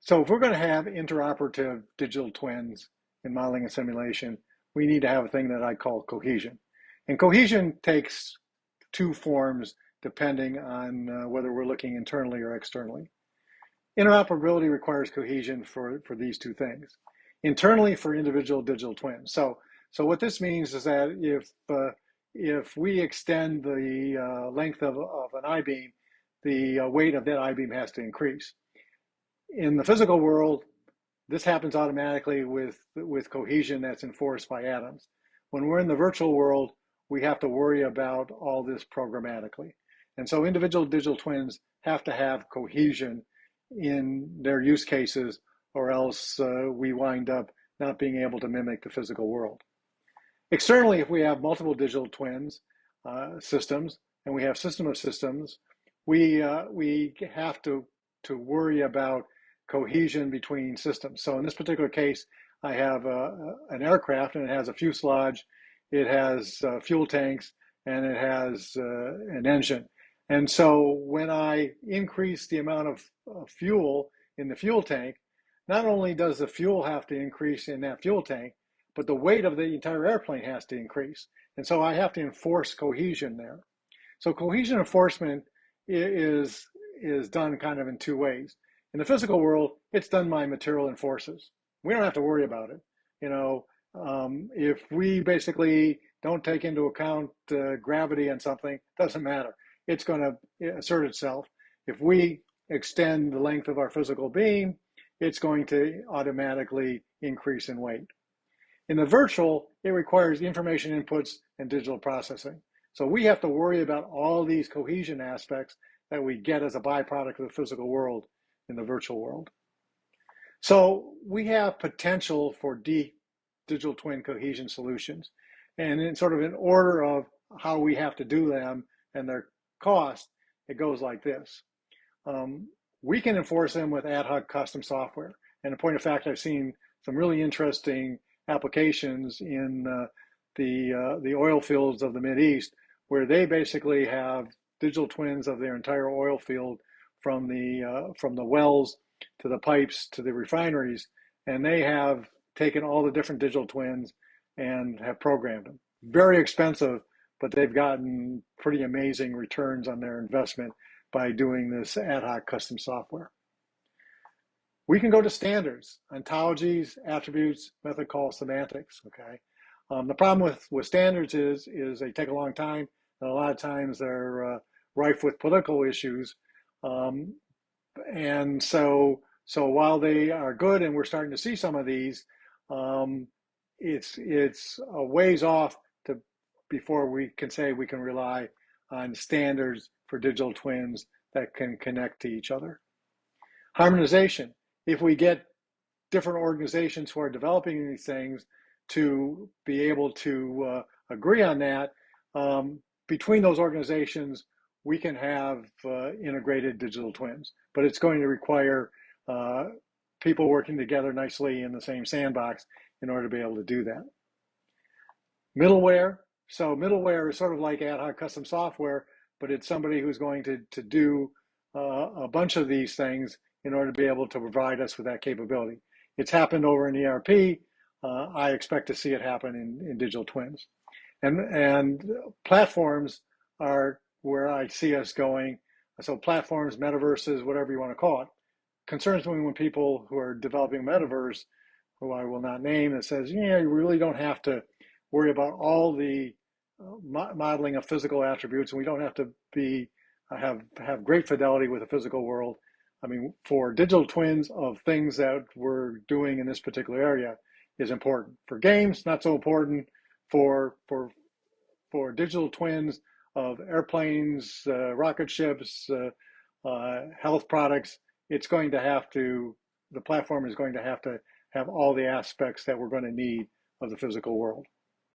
So if we're going to have interoperative digital twins in modeling and simulation, we need to have a thing that I call cohesion. And cohesion takes two forms depending on whether we're looking internally or externally. Interoperability requires cohesion for these two things. Internally, for individual digital twins. So what this means is that if we extend the length of an I-beam, the weight of that I-beam has to increase. In the physical world, this happens automatically with cohesion that's enforced by atoms. When we're in the virtual world, we have to worry about all this programmatically. And so individual digital twins have to have cohesion in their use cases, or else we wind up not being able to mimic the physical world. Externally, if we have multiple digital twins systems, and we have system of systems, we have to worry about cohesion between systems. So in this particular case, I have an aircraft, and it has a fuselage, it has fuel tanks, and it has an engine. And so when I increase the amount of fuel in the fuel tank, not only does the fuel have to increase in that fuel tank, but the weight of the entire airplane has to increase. And so I have to enforce cohesion there. So cohesion enforcement is done kind of in two ways. In the physical world, it's done by material and forces. We don't have to worry about it. You know, if we basically don't take into account gravity on something, it doesn't matter. It's going to assert itself. If we extend the length of our physical beam, it's going to automatically increase in weight. In the virtual, it requires information inputs and digital processing. So we have to worry about all these cohesion aspects that we get as a byproduct of the physical world in the virtual world. So we have potential for digital twin cohesion solutions. And in sort of an order of how we have to do them and their cost, it goes like this. We can enforce them with ad hoc custom software. And in point of fact, I've seen some really interesting applications in the oil fields of the Mideast, where they basically have digital twins of their entire oil field, from the wells to the pipes to the refineries, and they have taken all the different digital twins and have programmed them. Very expensive, but they've gotten pretty amazing returns on their investment by doing this ad hoc custom software. We can go to standards, ontologies, attributes, method call semantics, okay? The problem with standards is they take a long time, and a lot of times they're rife with political issues. And so while they are good, and we're starting to see some of these, it's a ways off before we can say we can rely on standards for digital twins that can connect to each other. Harmonization. If we get different organizations who are developing these things to be able to agree on that, between those organizations, we can have integrated digital twins. But it's going to require people working together nicely in the same sandbox in order to be able to do that. Middleware. So middleware is sort of like ad hoc custom software, but it's somebody who's going to do a bunch of these things in order to be able to provide us with that capability. It's happened over in ERP. I expect to see it happen in digital twins. And platforms are where I see us going. So platforms, metaverses, whatever you want to call it. Concerns me when people who are developing metaverse, who I will not name, that says, yeah, you really don't have to worry about all the modeling of physical attributes, and we don't have to have great fidelity with the physical world. I mean, for digital twins of things that we're doing in this particular area is important. For games, not so important. For digital twins of airplanes, rocket ships, health products, it's going to have to, the platform is going to have all the aspects that we're going to need of the physical world.